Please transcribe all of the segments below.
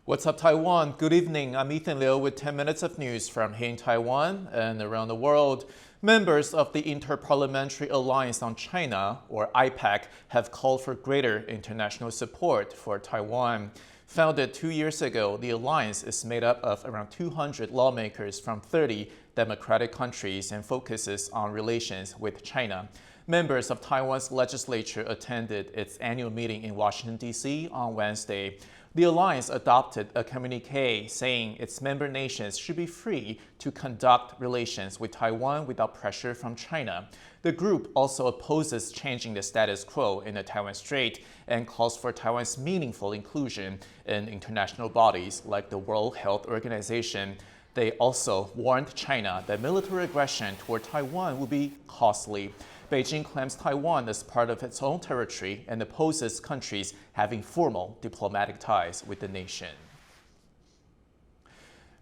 What's up, Taiwan? Good evening. I'm Ethan Liu with 10 minutes of news from here in Taiwan and around the world. Members of the Inter-Parliamentary Alliance on China, or IPAC, have called for greater international support for Taiwan. Founded 2 years ago, the alliance is made up of around 200 lawmakers from 30 democratic countries and focuses on relations with China. Members of Taiwan's legislature attended its annual meeting in Washington, D.C. on Wednesday. The alliance adopted a communique saying its member nations should be free to conduct relations with Taiwan without pressure from China. The group also opposes changing the status quo in the Taiwan Strait and calls for Taiwan's meaningful inclusion in international bodies like the World Health Organization. They also warned China that military aggression toward Taiwan would be costly. Beijing claims Taiwan as part of its own territory and opposes countries having formal diplomatic ties with the nation.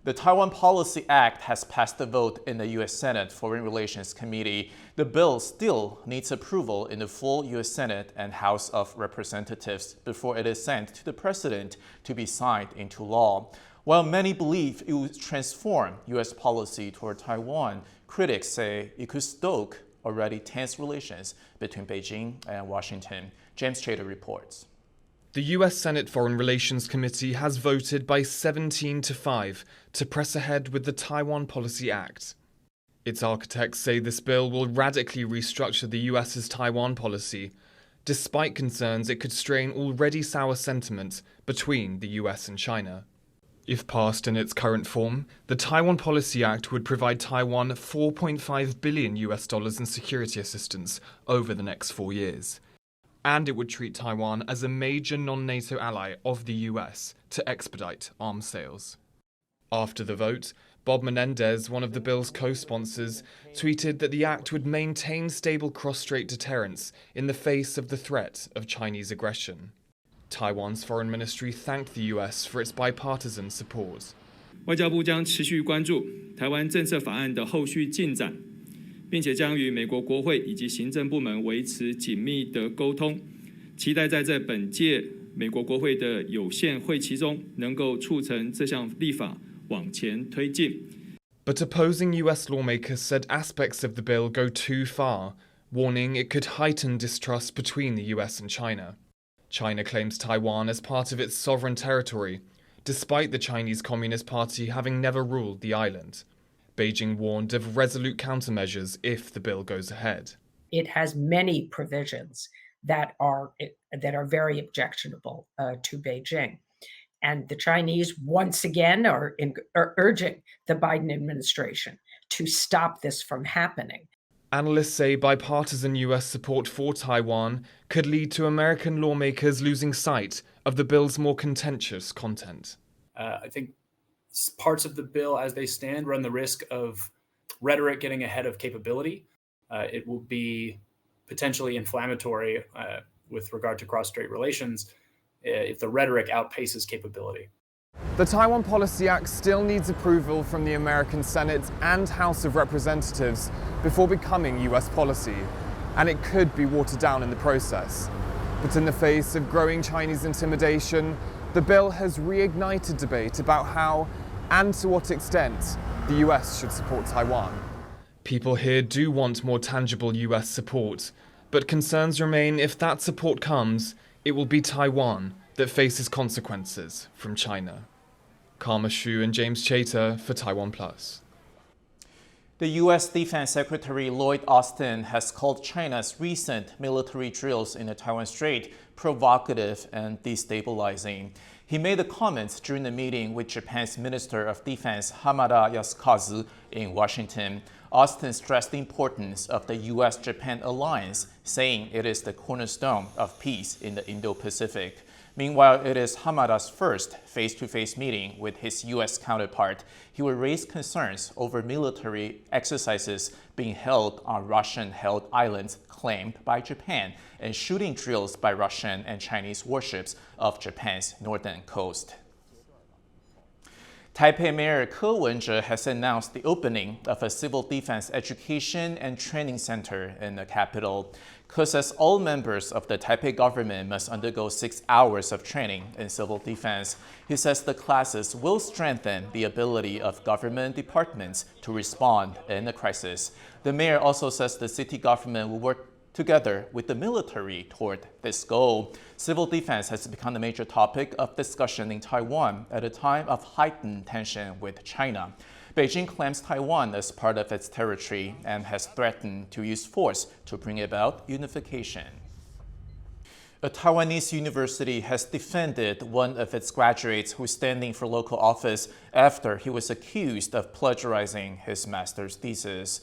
The Taiwan Policy Act has passed the vote in the U.S. Senate Foreign Relations Committee. The bill still needs approval in the full U.S. Senate and House of Representatives before it is sent to the President to be signed into law. While many believe it will transform U.S. policy toward Taiwan, critics say it could stoke already tense relations between Beijing and Washington. James Chater reports. The U.S. Senate Foreign Relations Committee has voted by 17-5 to press ahead with the Taiwan Policy Act. Its architects say this bill will radically restructure the U.S.'s Taiwan policy, despite concerns it could strain already sour sentiment between the U.S. and China. If passed in its current form, the Taiwan Policy Act would provide Taiwan $4.5 billion in security assistance over the next 4 years. And it would treat Taiwan as a major non-NATO ally of the US to expedite arms sales. After the vote, Bob Menendez, one of the bill's co-sponsors, tweeted that the act would maintain stable cross-strait deterrence in the face of the threat of Chinese aggression. Taiwan's foreign ministry thanked the U.S. for its bipartisan support. 外交部将持续关注台湾政策法案的后续进展，并且将与美国国会以及行政部门维持紧密的沟通，期待在这本届美国国会的有限会期中，能够促成这项立法往前推进。 But opposing U.S. lawmakers said aspects of the bill go too far, warning it could heighten distrust between the U.S. and China. China claims Taiwan as part of its sovereign territory, despite the Chinese Communist Party having never ruled the island. Beijing warned of resolute countermeasures if the bill goes ahead. It has many provisions that are very objectionable to Beijing. And the Chinese, once again, are urging the Biden administration to stop this from happening. Analysts say bipartisan US support for Taiwan could lead to American lawmakers losing sight of the bill's more contentious content. I think parts of the bill as they stand run the risk of rhetoric getting ahead of capability. It will be potentially inflammatory with regard to cross-strait relations if the rhetoric outpaces capability. The Taiwan Policy Act still needs approval from the American Senate and House of Representatives before becoming US policy, and it could be watered down in the process. But in the face of growing Chinese intimidation, the bill has reignited debate about how and to what extent the US should support Taiwan. People here do want more tangible US support, but concerns remain if that support comes, it will be Taiwan that faces consequences from China. Karma Xu and James Chater for TaiwanPlus. The U.S. Defense Secretary Lloyd Austin has called China's recent military drills in the Taiwan Strait provocative and destabilizing. He made the comments during the meeting with Japan's Minister of Defense Hamada Yasukazu in Washington. Austin stressed the importance of the U.S.-Japan alliance, saying it is the cornerstone of peace in the Indo-Pacific. Meanwhile, it is Hamada's first face-to-face meeting with his U.S. counterpart. He will raise concerns over military exercises being held on Russian-held islands claimed by Japan and shooting drills by Russian and Chinese warships off Japan's northern coast. Taipei Mayor Ke Wen-je has announced the opening of a civil defense education and training center in the capital. Ke says all members of the Taipei government must undergo 6 hours of training in civil defense. He says the classes will strengthen the ability of government departments to respond in a crisis. The mayor also says the city government will work together with the military toward this goal. Civil defense has become a major topic of discussion in Taiwan at a time of heightened tension with China. Beijing claims Taiwan as part of its territory and has threatened to use force to bring about unification. A Taiwanese university has defended one of its graduates who is standing for local office after he was accused of plagiarizing his master's thesis.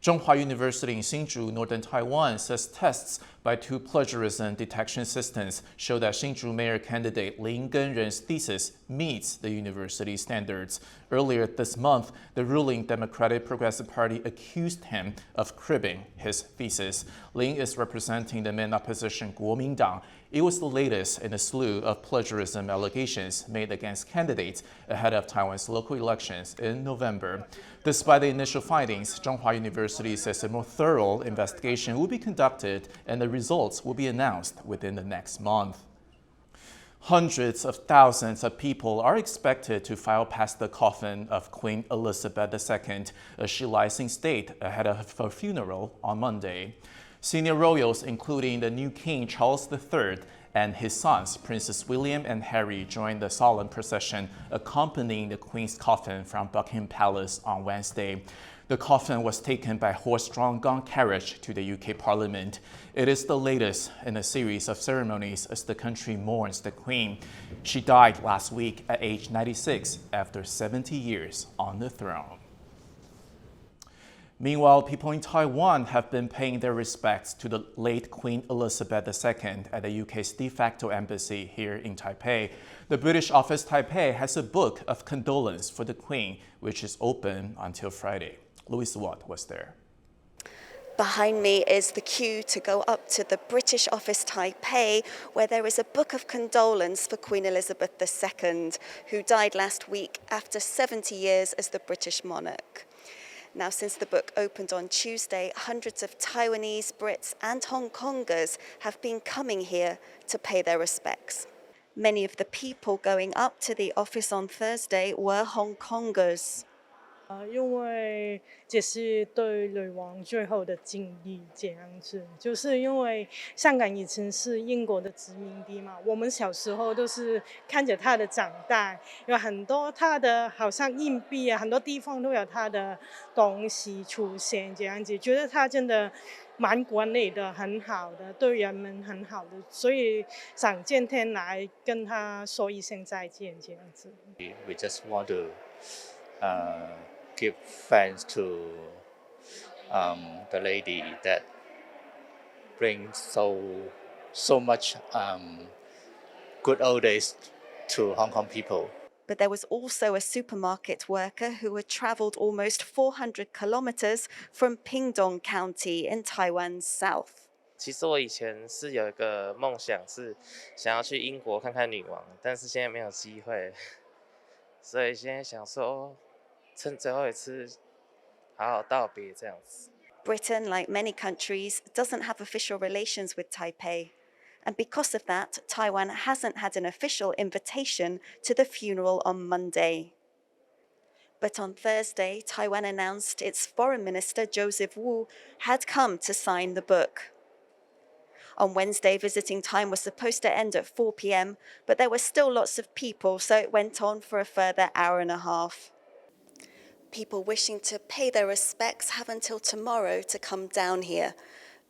Zhonghua University in Hsinchu, northern Taiwan, says tests by 2 plagiarism detection systems show that Hsinchu mayor candidate Lin Genren's thesis meets the university standards. Earlier this month, the ruling Democratic Progressive Party accused him of cribbing his thesis. Lin is representing the main opposition Kuomintang. It was the latest in a slew of plagiarism allegations made against candidates ahead of Taiwan's local elections in November. Despite the initial findings, Zhonghua University says a more thorough investigation will be conducted and the results will be announced within the next month. Hundreds of thousands of people are expected to file past the coffin of Queen Elizabeth II as she lies in state ahead of her funeral on Monday. Senior royals, including the new King Charles III and his sons, Princes William and Harry, joined the solemn procession accompanying the Queen's coffin from Buckingham Palace on Wednesday. The coffin was taken by horse-drawn gun carriage to the UK Parliament. It is the latest in a series of ceremonies as the country mourns the Queen. She died last week at age 96 after 70 years on the throne. Meanwhile, people in Taiwan have been paying their respects to the late Queen Elizabeth II at the UK's de facto embassy here in Taipei. The British office Taipei has a book of condolence for the Queen, which is open until Friday. Louise Watt was there. Behind me is the queue to go up to the British office Taipei, where there is a book of condolence for Queen Elizabeth II, who died last week after 70 years as the British monarch. Now, since the book opened on Tuesday, hundreds of Taiwanese, Brits and Hong Kongers have been coming here to pay their respects. Many of the people going up to the office on Thursday were Hong Kongers. 因为这是对女王最后的敬意，这样子，就是因为香港以前是英国的殖民地嘛，我们小时候都是看着它的长大，有很多它的好像硬币啊，很多地方都有它的东西出现，这样子，觉得它真的蛮管理的很好的，对人们很好的，所以想今天来跟他说一声再见，这样子。We just want to give thanks to the lady that brings so much good old days to Hong Kong people. But there was also a supermarket worker who had travelled almost 400 kilometers from Pingdong County in Taiwan's south. 其实我以前是有一个梦想，是想要去英国看看女王，但是现在没有机会，所以现在想说，趁最后一次好好道别这样子。Britain, like many countries, doesn't have official relations with Taipei. And because of that, Taiwan hasn't had an official invitation to the funeral on Monday. But on Thursday, Taiwan announced its Foreign Minister Joseph Wu had come to sign the book. On Wednesday, visiting time was supposed to end at 4 p.m, but there were still lots of people, so it went on for a further hour and a half. People wishing to pay their respects have until tomorrow to come down here.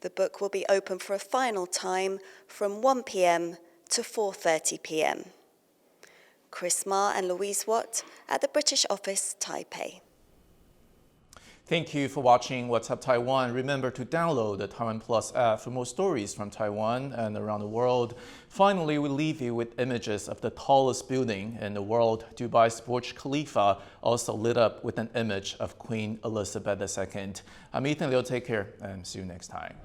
The book will be open for a final time from 1 p.m. to 4:30 p.m. Chris Ma and Louise Watt at the British office, Taipei. Thank you for watching What's Up Taiwan. Remember to download the TaiwanPlus app for more stories from Taiwan and around the world. Finally, we leave you with images of the tallest building in the world. Dubai's Burj Khalifa also lit up with an image of Queen Elizabeth II. I'm Ethan Liu. Take care and see you next time.